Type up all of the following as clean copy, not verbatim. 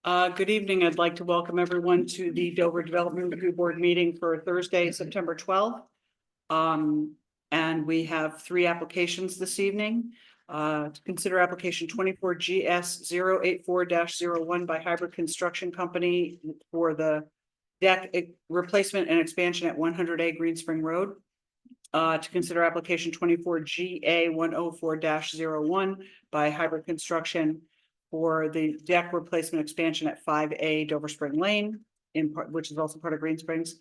Good evening. I'd like to welcome everyone to the Dover Development Review Board meeting for Thursday, September 12th. And we have three applications this evening. To consider application 24 GS 084-01 by Hybrid Construction Company for the deck replacement and expansion at 100 A Greenspring Road. To consider application 24 GA 104-01 by Hybrid Construction for the deck replacement expansion at 5A Dover Spring Lane, which is also part of Green Springs.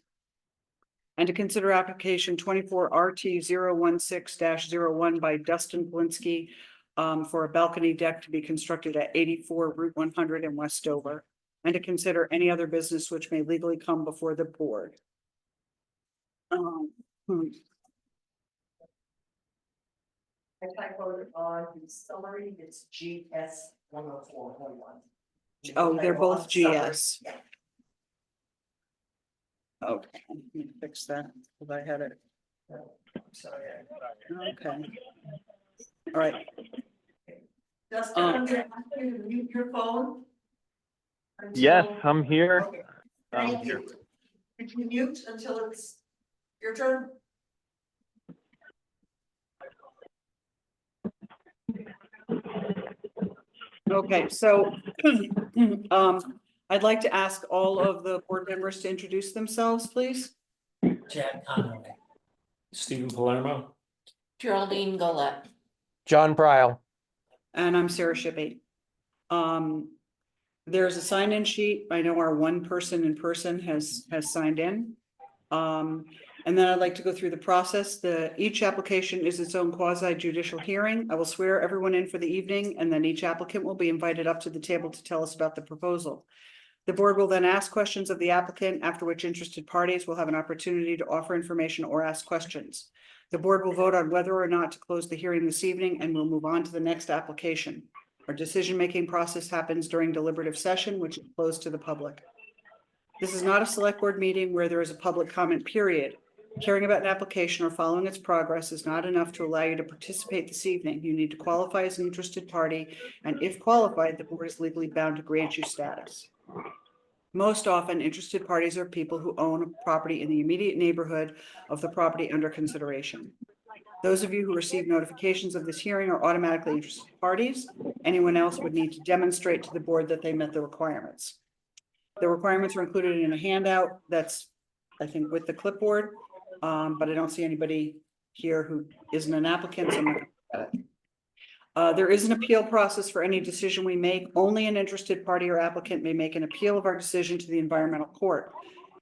And to consider application 24 RT 016-01 by Dustin Polinsky for a balcony deck to be constructed at 84 Route 100 in West Dover. And to consider any other business which may legally come before the board. I typoed on the summary, it's GS 104.1. Oh, they're both GS. Yeah. Okay, let me fix that because I had it. Sorry. Okay. All right. Dustin, I'm gonna ask you to mute your phone. Yes, I'm here. Okay. Thank you. Could you mute until it's your turn? Okay, so I'd like to ask all of the board members to introduce themselves, please. Chad Conway. Stephen Palermo. Geraldine Golette. John Prile. And I'm Sarah Shippey. There's a sign-in sheet. I know our one person in person has signed in. And then I'd like to go through the process. Each application is its own quasi judicial hearing. I will swear everyone in for the evening, and then each applicant will be invited up to the table to tell us about the proposal. The board will then ask questions of the applicant, after which interested parties will have an opportunity to offer information or ask questions. The board will vote on whether or not to close the hearing this evening, and we'll move on to the next application. Our decision-making process happens during deliberative session, which is closed to the public. This is not a select board meeting where there is a public comment period. Caring about an application or following its progress is not enough to allow you to participate this evening. You need to qualify as an interested party, and if qualified, the board is legally bound to grant you status. Most often, interested parties are people who own a property in the immediate neighborhood of the property under consideration. Those of you who receive notifications of this hearing are automatically interested parties. Anyone else would need to demonstrate to the board that they met the requirements. The requirements are included in a handout that's, I think, with the clipboard, but I don't see anybody here who isn't an applicant, so I'm not gonna look at it. There is an appeal process for any decision we make. Only an interested party or applicant may make an appeal of our decision to the environmental court.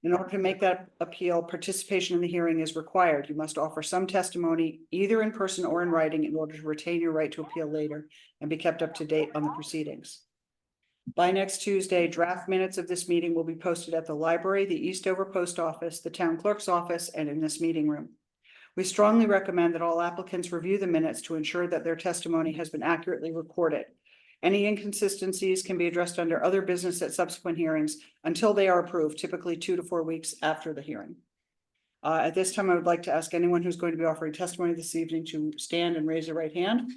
In order to make that appeal, participation in the hearing is required. You must offer some testimony, either in person or in writing, in order to retain your right to appeal later and be kept up to date on the proceedings. By next Tuesday, draft minutes of this meeting will be posted at the library, the Eastover Post Office, the town clerk's office, and in this meeting room. We strongly recommend that all applicants review the minutes to ensure that their testimony has been accurately recorded. Any inconsistencies can be addressed under other business at subsequent hearings until they are approved, typically 2 to 4 weeks after the hearing. At this time, I would like to ask anyone who's going to be offering testimony this evening to stand and raise their right hand.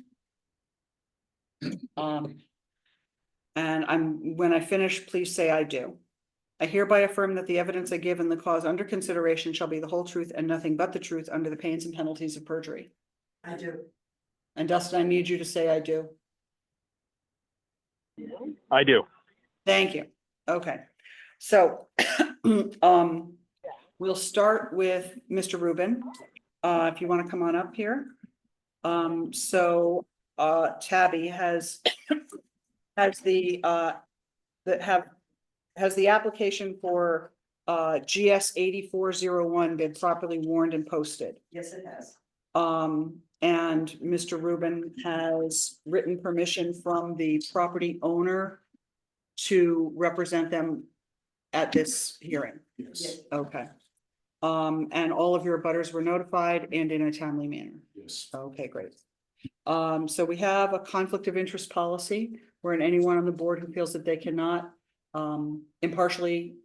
And when I finish, please say I do. I hereby affirm that the evidence I give in the cause under consideration shall be the whole truth and nothing but the truth under the pains and penalties of perjury. I do. And Dustin, I need you to say I do. I do. Thank you. Okay. So we'll start with Mr. Rubin. If you want to come on up here. Tabby has the application for GS 8401 been properly warned and posted? Yes, it has. And Mr. Rubin has written permission from the property owner to represent them at this hearing. Yes. Okay. And all of your abutters were notified and in a timely manner. Yes. Okay, great. So we have a conflict of interest policy wherein anyone on the board who feels that they cannot impartially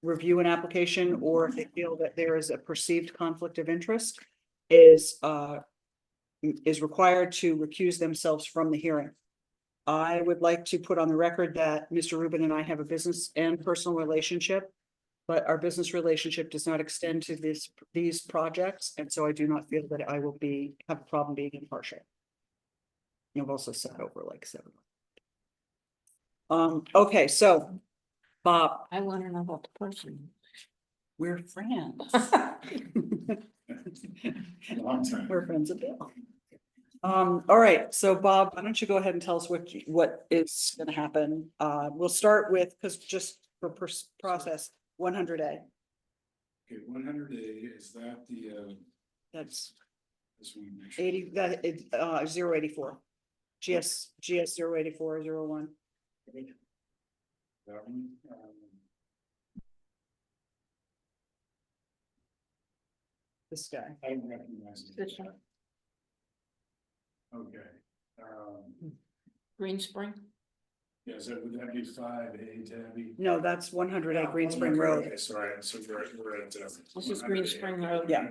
review an application, or if they feel that there is a perceived conflict of interest, is required to recuse themselves from the hearing. I would like to put on the record that Mr. Rubin and I have a business and personal relationship. But our business relationship does not extend to these projects, and so I do not feel that I will have a problem being impartial. You've also sat over like 7. Okay, so, Bob, I wanna know about the person. we're friends. Long time. We're friends of Bill. All right, so Bob, why don't you go ahead and tell us what is gonna happen? We'll start with, because just for process, 100A. Okay, 100A, is that the, That's this one? make sure. 80, that is 084. GS 08401. That one? This guy. I don't recognize it. This one. Okay. Greenspring, Yeah, so would that be 5A, Tabby? No, that's 100 at Greenspring Okay, Road. okay, sorry, so we're at. This is 100A. Greenspring Road. Yeah.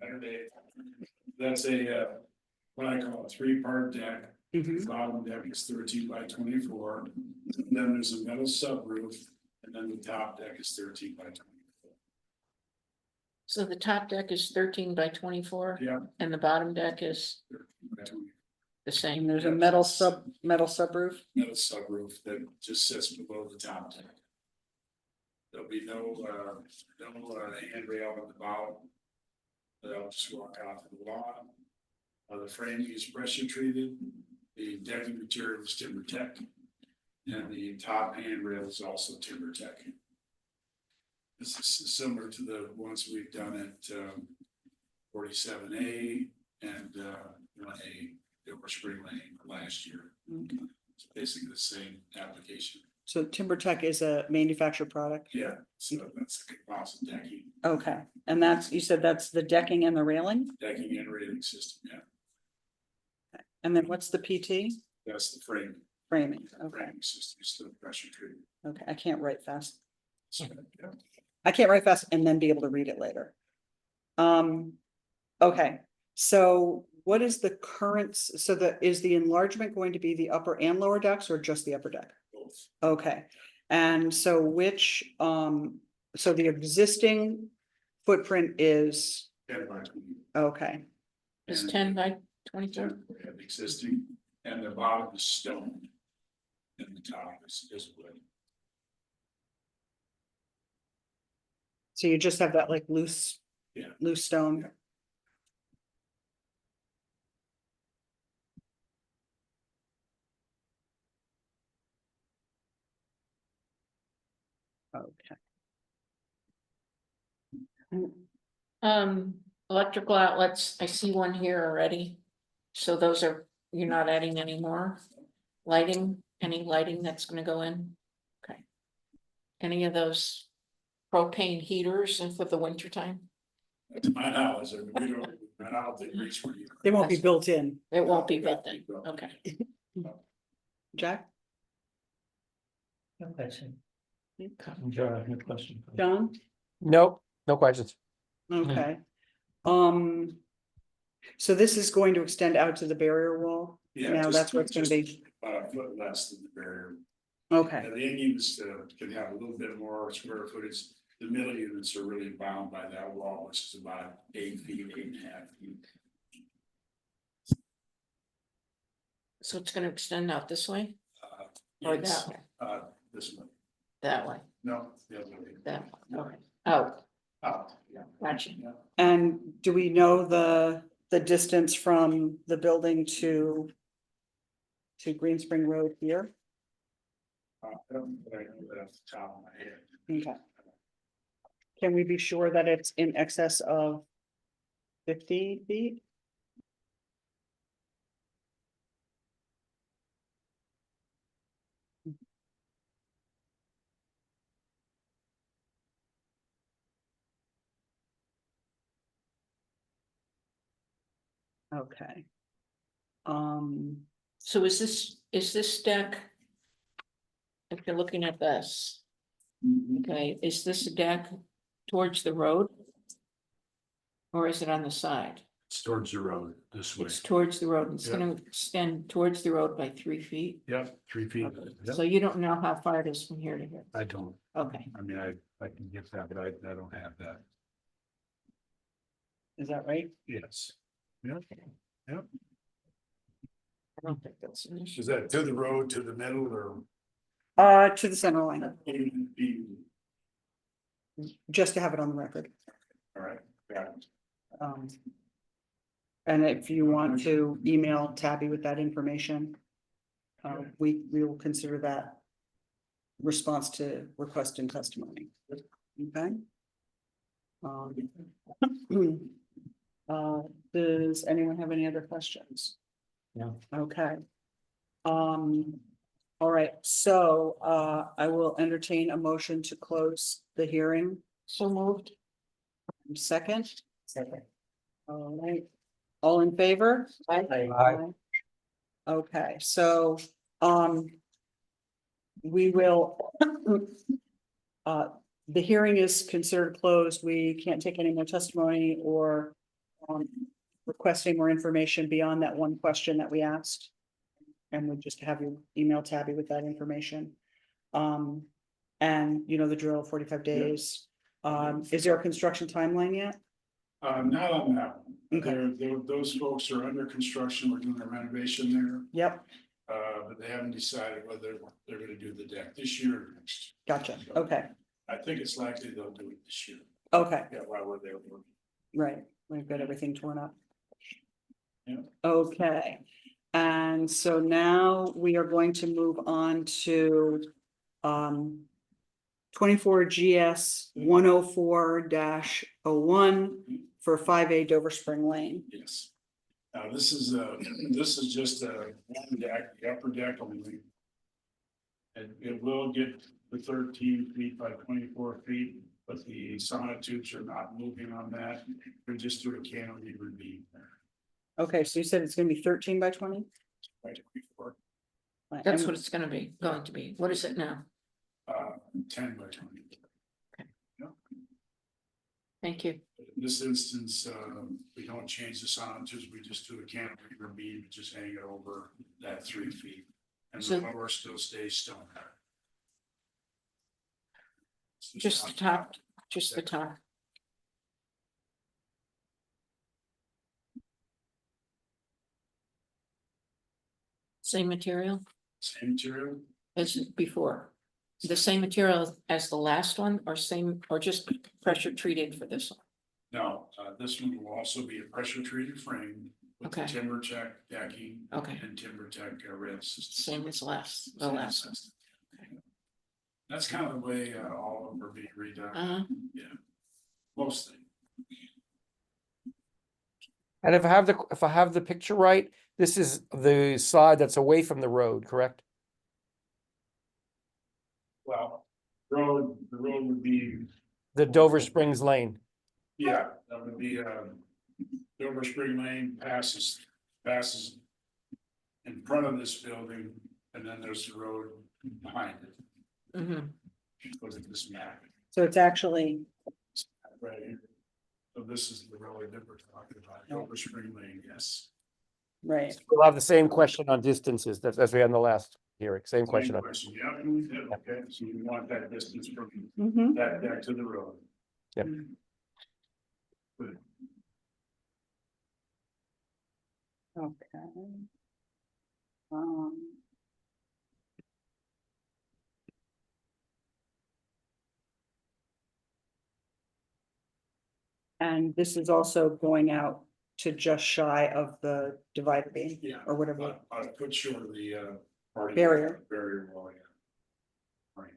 100A. That's a, what I call a 3-part deck. Mhm. Bottom deck is 13 by 24. Then there's a metal subroof, and then the top deck is 13 by 24. so the top deck is 13 by 24 Yeah. and the bottom deck is 13 by 24. the And same. there's a metal subroof. Metal subroof that just sits below the top deck. There'll be no handrail at the bottom. They'll just walk out to the lawn. The framing is pressure treated, the decking material is timber tech. And the top handrail is also timber tech. This is similar to the ones we've done at 47A and 1A, Over Spring Lane last year. It's basically the same application. So Timber Tech is a manufactured product. Yeah, so that's a composite decking, Okay, and you said that's the decking and the railing? decking and railing system, yeah, And then what's the PT? that's the frame, Framing. Okay, framing system, is still pressure treated. okay. I can't write fast. So, yeah. I can't write fast and then be able to read it later. Okay, so what is the current, is the enlargement going to be the upper and lower decks or just the upper deck? Both. Okay, and so so the existing footprint is, 10 by 20. okay, It's And 10 by 24. 10 we have existing, and the bottom is stone. And the top is wood. so you just have that like loose. Yeah. Loose stone. Yeah. Okay. Electrical outlets, I see one here already. So those are, you're not adding any more? Lighting, any lighting that's gonna go in? Okay. Any of those propane heaters and for the winter time? To my knowledge, I mean, I don't think reach for you. They won't be built in. It won't be built in, okay. Jack, No question. John, no question. John? Nope, no questions. Okay. So this is going to extend out to the barrier wall? Yeah, Now just- that's what's gonna be, About a foot less than the barrier. okay, And the end units can have a little bit more square footage. The middle units are really bound by that wall, which is about 8 feet, 8.5 feet. So it's gonna extend out this way Uh, or yes, that way? This one, That way, no, the other way. that way, okay. Oh, Out, yeah. gotcha. Yeah. and do we know the distance from the building to Greenspring Road here? I don't know that off the top of my head. Okay. Can we be sure that it's in excess of 50 feet? Okay. So is this deck? If you're looking at this, okay, is this a deck towards the road? Or is it on the side? It's towards the road this way. It's towards the road. It's Yeah. gonna extend towards the road by 3 feet. Yep, 3 feet. Yep. So you don't know how far it is from here to here. I don't, Okay, I mean, I can get that, but I don't have that. Is that right? Yes. Yep. I don't think that's an issue. Is that to the road, to the middle, or? To the center line, just to have it on the record. All right, got it. And if you want to email Tabby with that information, we will consider that response to request and testimony. Okay? Does anyone have any other questions? No. Okay. All right, so, I will entertain a motion to close the hearing. So moved. Second? Second. All right, all in favor? Aye. Okay, so, we will. The hearing is considered closed. We can't take any more testimony or requesting more information beyond that one question that we asked. And we just have you email Tabby with that information. And you know the drill, 45 days. Is there a construction timeline yet? Not on that one. Okay. Those folks are under construction. We're doing a renovation there. Yep, But they haven't decided whether they're gonna do the deck this year or next. gotcha. Okay, I think it's likely they'll do it this year. okay, Yeah, while we're there. right. We've got everything torn up. Yeah. Okay, and so now we are going to move on to 24 GS 104-01 for 5A Dover Spring Lane. Yes. Now, this is just a one deck, the upper deck only. And it will get the 13 feet by 24 feet, but the sonotubes are not moving on that. They're just doing a canopy beam there. Okay, so you said it's gonna be 13 by 20? By 24, That's what it's gonna be, going to be. What is it now? 10 by 20. Thank you. In this instance, we don't change the sonotubes, we just do a canopy beam, just hang it over that 3 feet. And So- the lower still stays stone. Just the top, just the top. Same material Same material, as before? The same material as the last one or same, or just pressure treated for this one? no, this one will also be a pressure treated frame with the Okay. timber tech decking Okay, and timber tech rail system. same as last, the last one. That's kind of the way all of them are being redone, Uh, mostly. And if I have the picture right, this is the side that's away from the road, correct? Well, the road would be, The Dover Springs Lane. yeah, that would be Dover Spring Lane passes in front of this building, and then there's the road behind it. mhm. Goes to this map So it's actually, right here. So this is the road that we're talking about, Dover Spring Lane, yes. right, We'll have the same question on distances as we had in the last hearing, same question. Same question, yeah, okay, so you want that distance from mhm. that deck to the road. Yep. Good. Okay. And this is also going out to just shy of the divider beam Yeah. or whatever. I put short of the party Barrier. barrier wall, yeah. Right.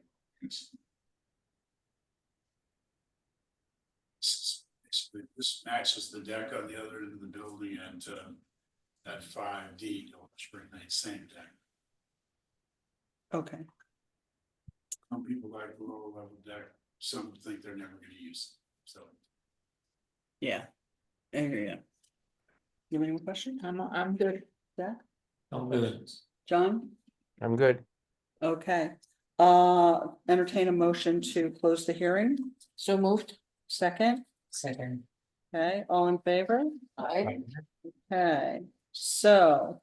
This matches the deck on the other end of the building and that 5D Dover Spring Lane, same deck. Okay, Some people like the lower level deck, some think they're never gonna use it, so. yeah. Yeah. You have any more questions? I'm good. Zach? I'm good. John? I'm good. Okay, entertain a motion to close the hearing, So moved? second, Second. Okay, all in favor? I, Okay, so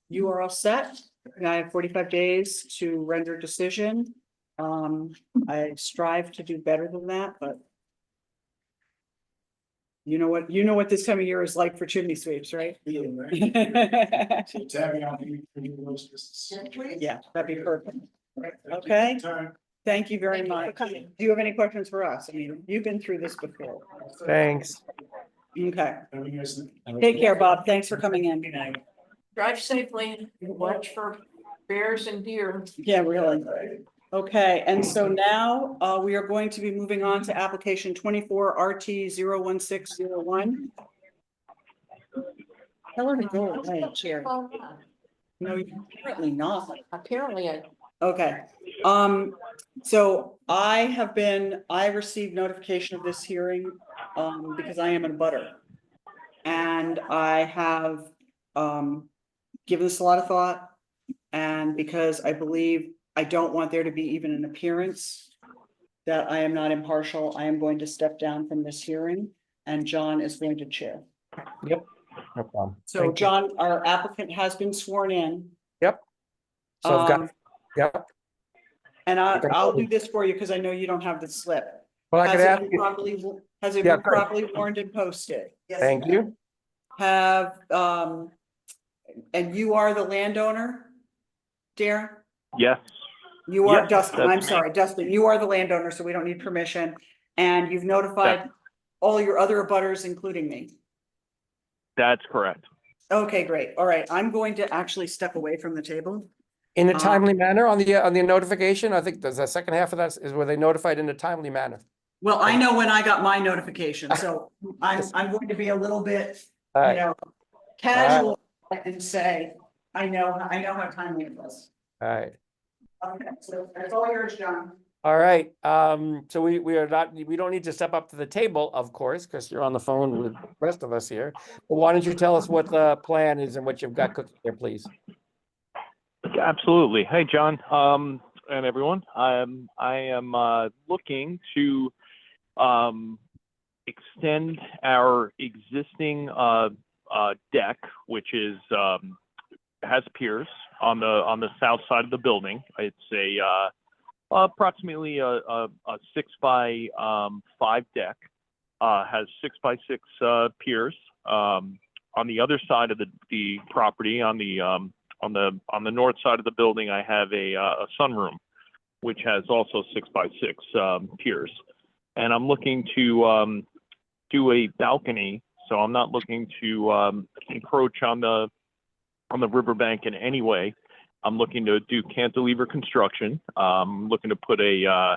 you are all set. I have 45 days to render decision. I strive to do better than that, but you know what this time of year is like for chimney sweeps, right? Yeah, So tagging on the. that'd be perfect. Okay. Time. Thank you very Thank you for much. coming. Do you have any questions for us? I mean, you've been through this before. Thanks. Okay, Have a nice night. take care, Bob. Thanks for coming in. drive safely, watch for bears and deer. Yeah, really. Okay, and so now we are going to be moving on to application 24 RT 01601. Tell her to go away, Chair. Oh, No, apparently not. apparently I, Okay, so I received notification of this hearing, because I am in a butter. And I have, given this a lot of thought. And because I believe I don't want there to be even an appearance that I am not impartial, I am going to step down from this hearing and John is going to chair. Yep, no problem. So Thank you. John, our applicant has been sworn in. Yep. So I've got, Um, yep. And I'll do this for you because I know you don't have the slip. Well, I Has could it ask been you, properly, has it Yeah, been great. properly warned and posted? Yes. thank you. Have, and you are the landowner, Darren? Yes, You are Yep, Dustin, that's I'm me. sorry, Dustin, you are the landowner, so we don't need permission. And you've notified all your other abutters, including me. that's correct. Okay, great. All right, I'm going to actually step away from the table. In a Um, timely manner on the notification, I think there's a second half of that is where they notified in a timely manner. Well, I know when I got my notification, so I'm going to be a little bit, All you right, know, casual and say, I know how timely it was. all right. Okay, so that's all yours, John. All right, so we don't need to step up to the table, of course, because you're on the phone with the rest of us here. But why don't you tell us what the plan is and what you've got cooking there, please? Absolutely. Hey, John, and everyone. I am looking to extend our existing deck, which is has piers on the south side of the building. It's a approximately a 6x5 deck. Has 6x6 piers. On the other side of the property, on the north side of the building, I have a sunroom, which has also 6x6 piers. And I'm looking to do a balcony, so I'm not looking to encroach on the riverbank in any way. I'm looking to do cantilever construction. I'm looking to put a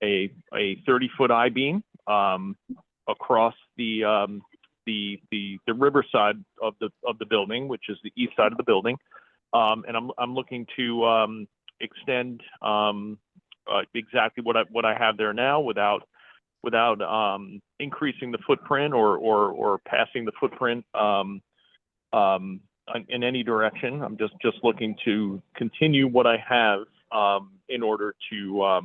30-foot I-beam across the river side of the building, which is the east side of the building. And I'm looking to extend exactly what I have there now without increasing the footprint or passing the footprint in any direction. I'm just looking to continue what I have in order to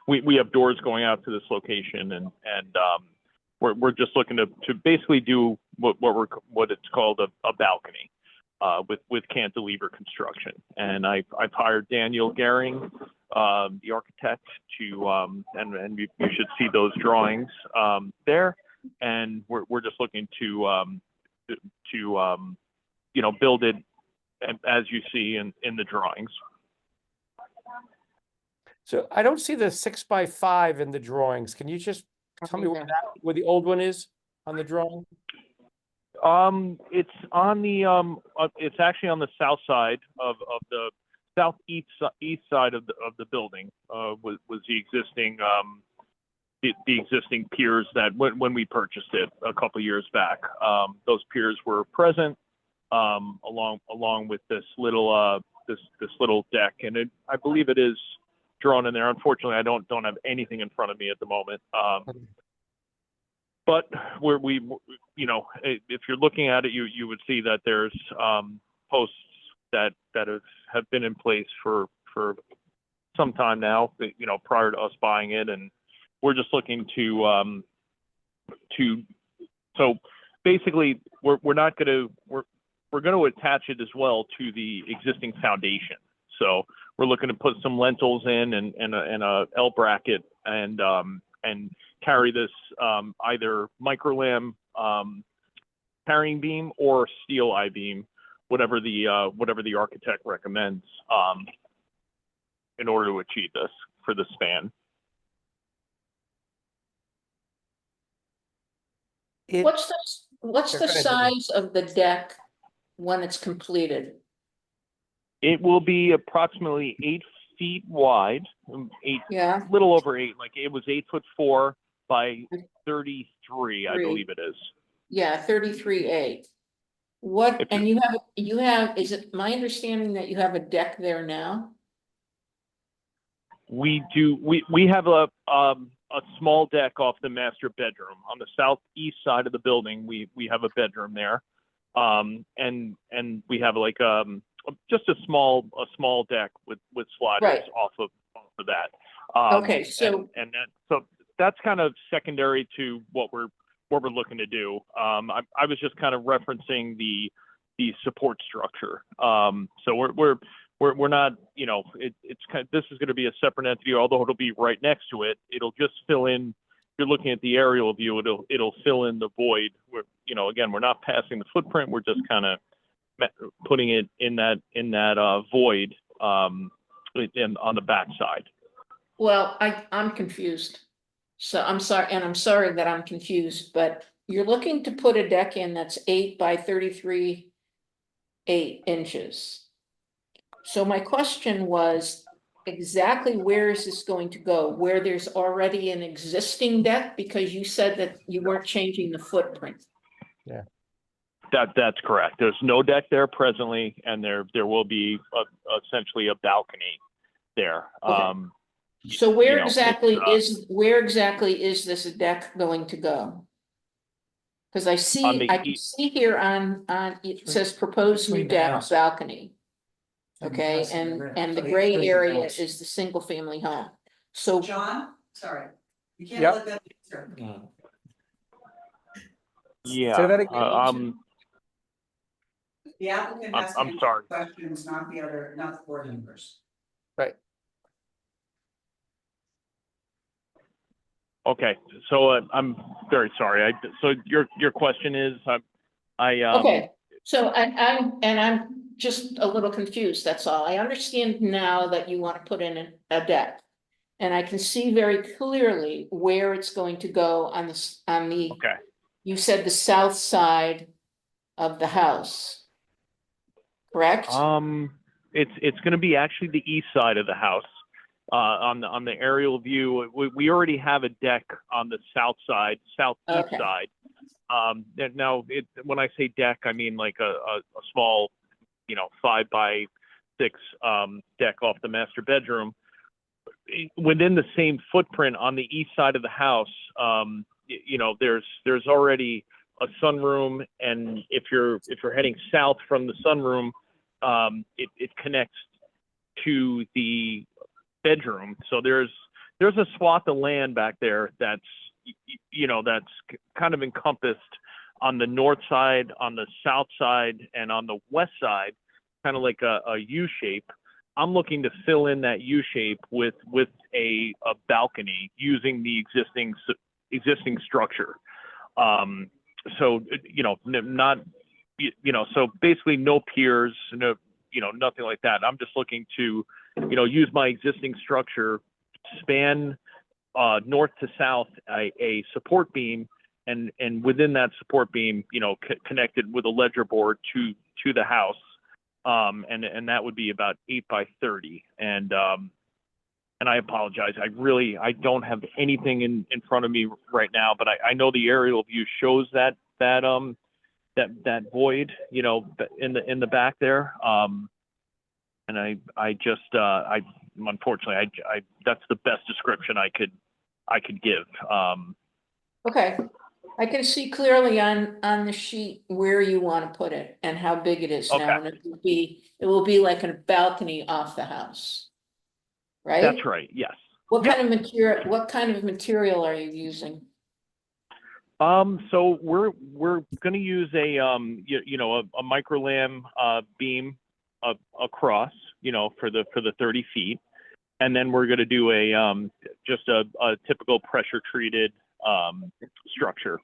we have doors going out to this location and we're just looking to basically do what it's called a balcony with cantilever construction. And I've hired Daniel Gehring, the architect, to and you should see those drawings there. And we're just looking to build it as you see in the drawings. So I don't see the 6x5 in the drawings. Can you just tell me where the old one is on the drawing? It's on the it's actually on the south side of the southeast east side of the building. Was the existing the existing piers that when we purchased it a couple years back. Those piers were present along with this little deck, and I believe it is drawn in there. Unfortunately, I don't have anything in front of me at the moment. But if you're looking at it, you would see that there's posts that have been in place for some time now, prior to us buying it, and we're just looking to so basically, we're not gonna, we're gonna attach it as well to the existing foundation. So we're looking to put some lentils in and a L bracket and carry this either microlam carrying beam or steel I-beam, whatever the architect recommends, in order to achieve this for the span. What's Go the ahead, Judy. size of the deck when it's completed? It will be approximately 8 feet wide, Yeah, little over 8. Like it was 8'4" by 33, I Three. believe it is. yeah, 33A. What, If and you have, is it my understanding that you have a deck there now? We do. We have a small deck off the master bedroom on the southeast side of the building. We have a bedroom there, and we have like just a small deck with sliders Right. off of that. Okay, so- so that's kind of secondary to what we're looking to do. I was just kind of referencing the support structure. So we're not, you know, it's kind of, this is going to be a separate entity, although it'll be right next to it. It'll just fill in. If you're looking at the aerial view, it'll fill in the void. We're, you know, again, we're not passing the footprint. We're just kind of putting it in that void on the back side. Well, I'm confused. So I'm sorry, and I'm sorry that I'm confused, but you're looking to put a deck in that's 8 by 33, 8 inches. So my question was, exactly where is this going to go? Where there's already an existing deck? Because you said that you weren't changing the footprint. That's correct. There's no deck there presently, and there will be essentially a balcony there. Okay. So where you know, where exactly is this deck going to go? Because I can see here on it says proposed new Between the deck house. balcony. And Okay, house and the and the red. gray Between the area house. is the single family home. So, John, sorry, you can't Yep. let them answer. yeah. Say that again. The applicant has to I'm answer sorry. questions, not the board members. Right. Okay, so I'm very sorry. So your question is, okay, so I'm just a little confused, that's all. I understand now that you want to put in a deck. And I can see very clearly where it's going to go on the, okay. you said the south side of the house. Correct? It's going to be actually the east side of the house. On the aerial view, we already have a deck on the southeast Okay. side. Now, when I say deck, I mean like a small, 5 by 6 deck off the master bedroom. Within the same footprint on the east side of the house, there's already a sunroom, and if you're heading south from the sunroom, it connects to the bedroom. So there's a swath of land back there that's kind of encompassed on the north side, on the south side, and on the west side, kind of like a U shape. I'm looking to fill in that U shape with a balcony using the existing structure. So so basically no piers, no, nothing like that. I'm just looking to, use my existing structure, span north to south a support beam, and within that support beam, connected with a ledger board to the house. And that would be about 8 by 30. And I apologize. I don't have anything in front of me right now, but I know the aerial view shows that void, in the back there. And I unfortunately, that's the best description I could give. Okay, I can see clearly on the sheet where you want to put it and how big it is now, Okay. and it will be like a balcony off the house. Right? That's right. Yes. What kind of material are you using? So we're gonna use a a micro lam beam across, for the 30 feet. And then we're gonna do just a typical pressure treated structure,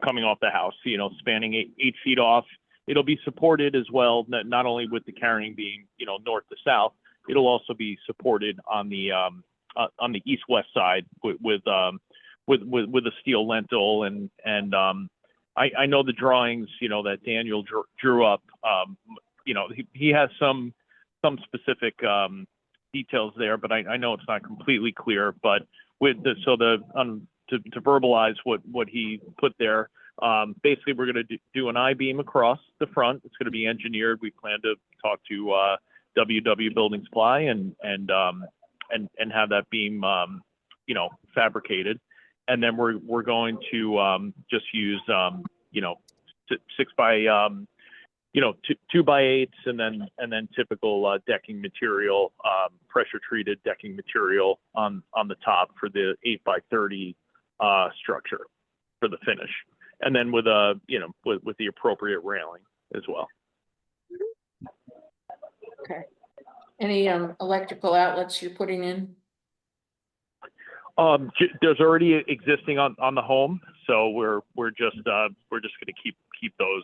coming off the house, spanning 8 feet off. It'll be supported as well, not only with the carrying beam, north to south. It'll also be supported on the east-west side with a steel lintel, and I know the drawings, that Daniel drew up. He has some specific details there, but I know it's not completely clear. But to verbalize what he put there, basically we're going to do an I-beam across the front. It's going to be engineered. We plan to talk to WW Building Supply and have that beam fabricated. And then we're going to just use 6 by 2 by 8s, and then typical decking material, pressure treated decking material on the top for the 8 by 30 structure for the finish, and then with with the appropriate railing as well. Okay. Any electrical outlets you're putting in? There's already existing on the home, so we're just going to keep those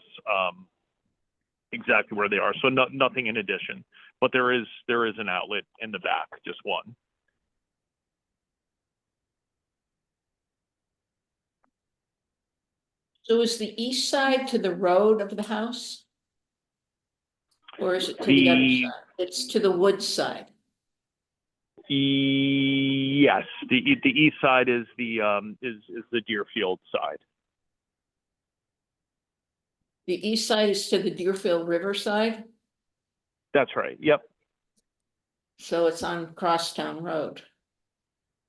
exactly where they are. So nothing in addition, but there is an outlet in the back, just one. So is the east side to the road of the house? Or is it to the other side? It's to the wood side. Yes, the east side is the Deerfield side. The east side is to the Deerfield River side, That's right. Yep. so it's on Crosstown Road.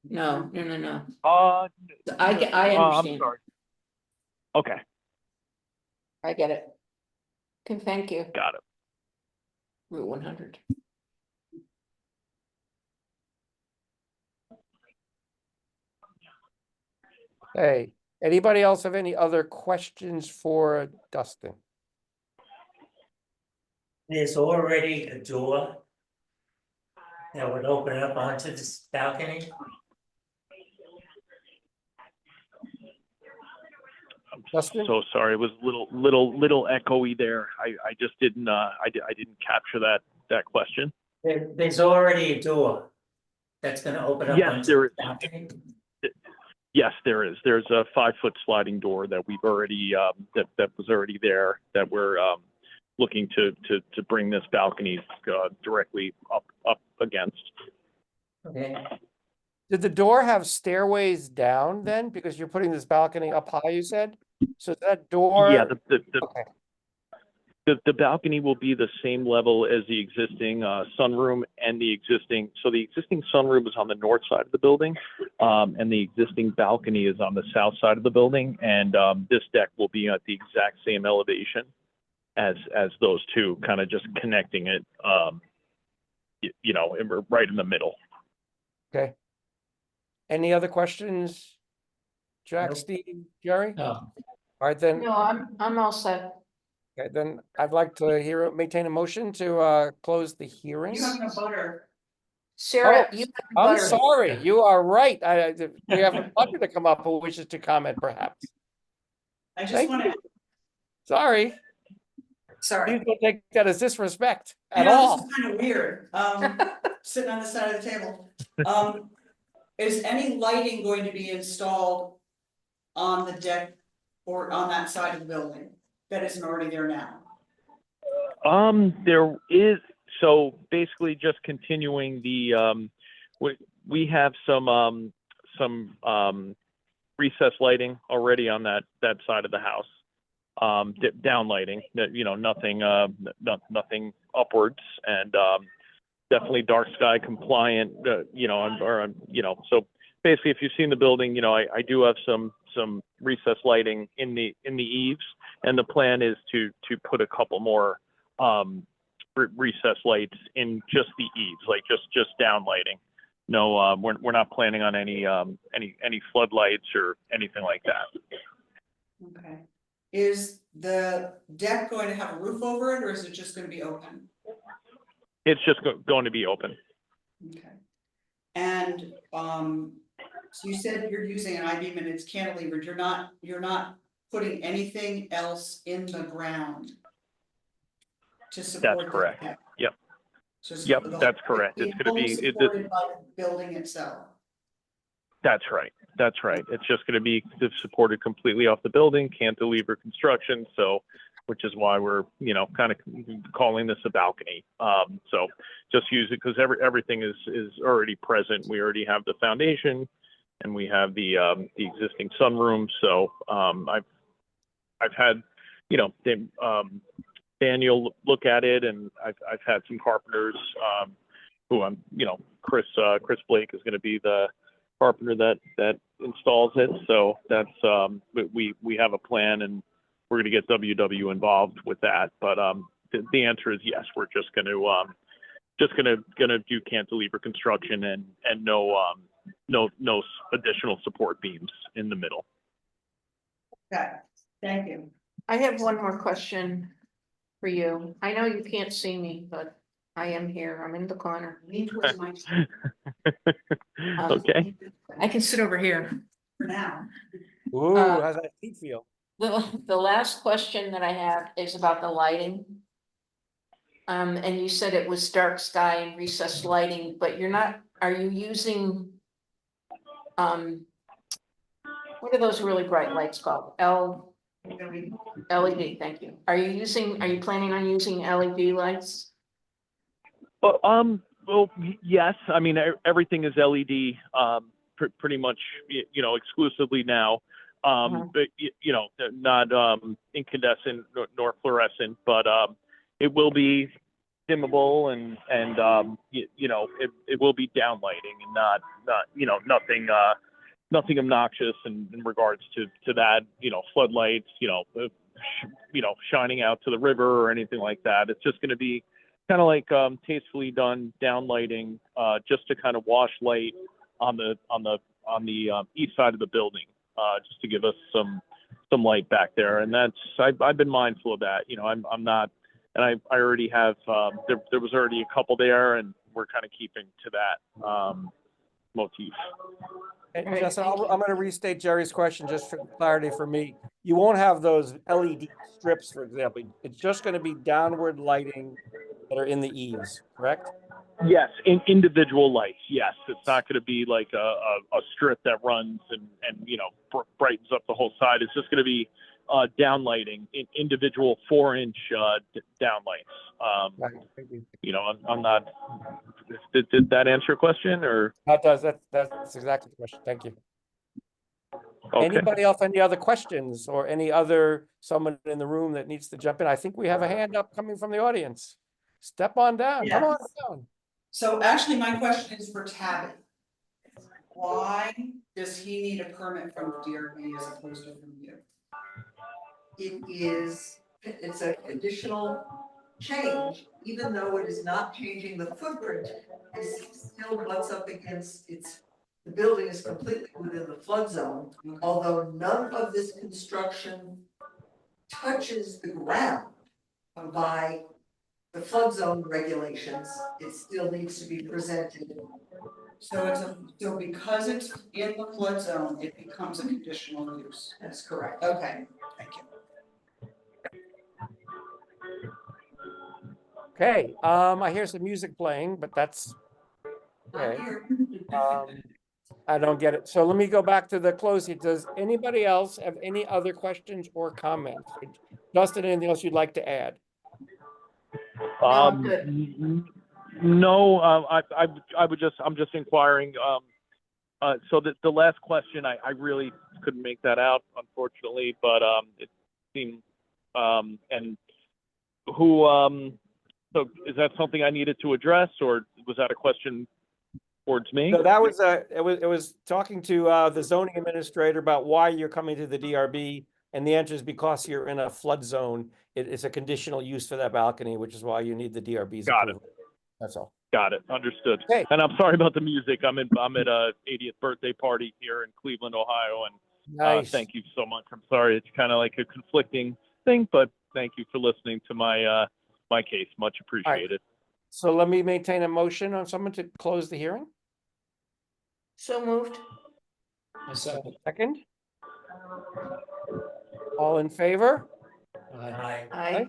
No. I I I'm understand. sorry. Okay, I get it. Okay, thank you. got it. Route 100. Hey, anybody else have any other questions for Dustin? There's already a door that would open up onto this balcony. Dustin? So sorry, it was little echoey there. I just didn't I didn't capture that question. There's already a door that's gonna open up Yes, onto there the is. balcony. Yes, there is. There's a 5-foot sliding door that we've already that was already there, that we're looking to bring this balcony directly up against. Okay, Did the door have stairways down then? Because you're putting this balcony up high, you said? So that door. Yeah, Okay. the balcony will be the same level as the existing sunroom and the existing sunroom is on the north side of the building, and the existing balcony is on the south side of the building, and this deck will be at the exact same elevation as those two, kind of just connecting it, right in the middle. Okay. Any other questions? Jack, Nope. Steve, Jerry? no, All right, then. No, I'm all set. Okay, then I'd like to maintain a motion to close the hearing. You have no butter. Sarah, Oh, you have I'm butter. sorry, you are right. We have a butter to come up who wishes to comment perhaps. I just Thank want to, Sorry, Sorry. please don't take that as disrespect I at know all. this is kind of weird, sitting on the side of the table. Is any lighting going to be installed on the deck or on that side of the building that isn't already there now? There is, so basically just continuing the we have some recess lighting already on that side of the house, down lighting, that nothing upwards, and definitely dark sky compliant, so basically if you've seen the building, I do have some recess lighting in the eaves, and the plan is to put a couple more recess lights in just the eaves, like just down lighting, we're not planning on any floodlights or anything like that. Okay. Is the deck going to have a roof over it, or is it just gonna be open? It's just going to be open. Okay. And, so you said you're using an I-beam and it's cantilevered, you're not putting anything else in the ground to support That's the correct. deck? Yep. So Yep, that's correct. It's It's going to be, supported by the building itself. that's right. That's right. It's just going to be supported completely off the building, cantilever construction. So, which is why we're, kind of calling this a balcony. So just use it because everything is already present. We already have the foundation and we have the existing sunroom. So, I've had, Daniel look at it, and I've had some carpenters, who I'm, Chris Blake is going to be the carpenter that installs it. So that's, we have a plan, and we're going to get WW involved with that. But the answer is yes. We're just going to do cantilever construction and no additional support beams in the middle. Okay, thank you. I have one more question for you. I know you can't see me, but I am here. I'm in the corner. Lean towards my, Okay. I can sit over here. for now. Ooh, Uh, how's that seat feel? The last question that I have is about the lighting. And you said it was dark sky and recessed lighting, but are you using, what are those really bright lights called? LED, thank you. Are you planning on using LED lights? Well, yes. I mean, everything is LED, pretty much, exclusively now. But not incandescent nor fluorescent, but it will be dimmable and it will be downlighting and not nothing obnoxious in regards to that, floodlights, shining out to the river or anything like that. It's just going to be kind of like tastefully done downlighting, just to kind of wash light on the east side of the building, just to give us some light back there. And I've been mindful of that. I'm not, and I already have, there was already a couple there, and we're kind of keeping to that motif. And All right, Justin, thank you. I'm gonna restate Jerry's question just for clarity for me. You won't have those LED strips, for example. It's just gonna be downward lighting that are in the eaves, correct? Yes, individual lights. Yes, it's not going to be like a strip that runs and brightens up the whole side. It's just going to be downlighting, individual 4-inch downlights. Right, thank you. I'm not. Did that answer your question, or? That does, that's exactly the question. Thank you. Okay. Anybody else, any other questions or someone in the room that needs to jump in? I think we have a hand up coming from the audience. Step on down, come on Yes. down. So actually, my question is for Tabby. Why does he need a permit from the DRB as opposed to from you? It's an additional change, even though it is not changing the footprint, it's still what's up against the building is completely within the flood zone, although none of this construction touches the ground by the flood zone regulations, it still needs to be presented. So because it's in the flood zone, it becomes a conditional use. That's correct. Okay, thank you. Okay, I hear some music playing, but that's I'm okay. here. I don't get it. So let me go back to the closing. Does anybody else have any other questions or comments? Dustin, anything else you'd like to add? I'm good. No, I'm just inquiring. So the last question, I really couldn't make that out, unfortunately, but it seemed, and who, so is that something I needed to address, or was that a question towards me? No, that was it was talking to the zoning administrator about why you're coming to the DRB, and the answer is because you're in a flood zone. It's a conditional use for that balcony, which is why you need the DRB's Got it. approval. That's all. Got it. Understood. Okay. And I'm sorry about the music. I'm at a 80th birthday party here in Cleveland, Ohio, and Nice. thank you so much. I'm sorry. It's kind of like a conflicting thing, but thank you for listening to my my case. Much appreciated. So let me maintain a motion on someone to close the hearing. So moved. Second. All in favor? Aye. Aye.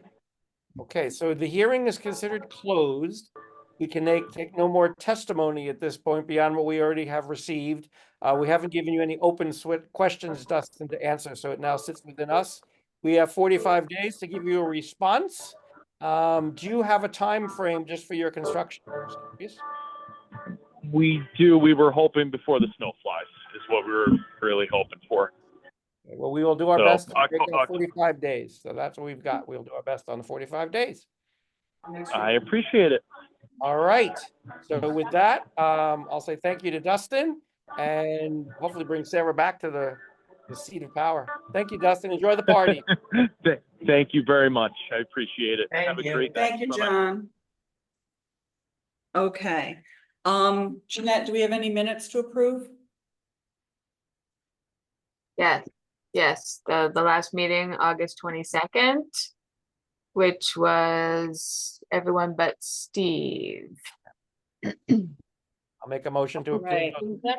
Okay, so the hearing is considered closed. We can take no more testimony at this point beyond what we already have received. We haven't given you any open questions, Dustin, to answer, so it now sits within us. We have 45 days to give you a response. Do you have a time frame just for your construction? Yes? We do. We were hoping before the snow flies is what we were really hoping for. Well, we will do our So, best to I- make it 45 days. So that's what we've got. We'll do our best on the 45 days. I appreciate it. All right. So with that, I'll say thank you to Dustin and hopefully bring Sarah back to the seat of power. Thank you, Dustin. Enjoy the party. Thank you very much. I appreciate it. Thank Have a you. great day. Thank you, Bye-bye. John. Okay, Jeanette, do we have any minutes to approve? Yes, the last meeting, August 22nd, which was everyone but Steve. I'll make a motion to approve. Right.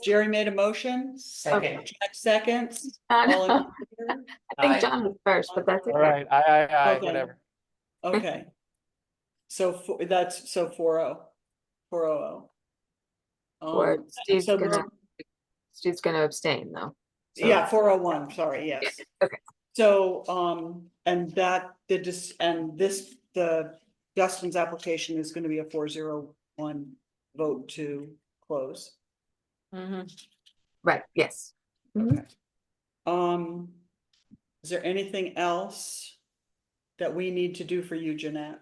Jerry made a motion, Second. Jack seconds. I All in favor? think Aye. John was first, but that's All okay. right, aye, Okay. whatever. Okay. So that's, so 4-0. 4-0. Or Steve's so gonna abstain though. So- Yeah, 401, sorry, yes. Okay. So, and that, the Dustin's application is gonna be a 401 vote to close. Mhm. Right, yes. Okay. Is there anything else that we need to do for you, Jeanette?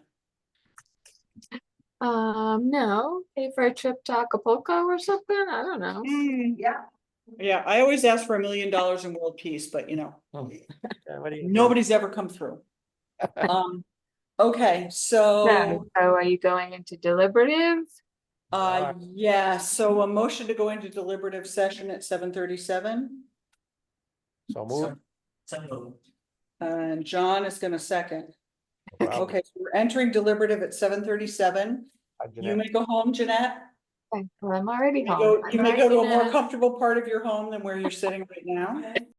No, pay for a trip to Acapulco or something, I don't know. Yeah, Yeah, I always ask for $1 million in world peace, but you know, Yeah, what do you do? nobody's ever come through. Okay, so, So are you going into deliberative? yeah, so a motion to go into deliberative session at 7:37. So move. So moved. And John is gonna second. Wow. Okay, so we're entering deliberative at 7:37. You may go home, Jeanette. Okay, well, I'm already You may home. go, you may go to a more Bye. comfortable part of your home than where you're sitting right now.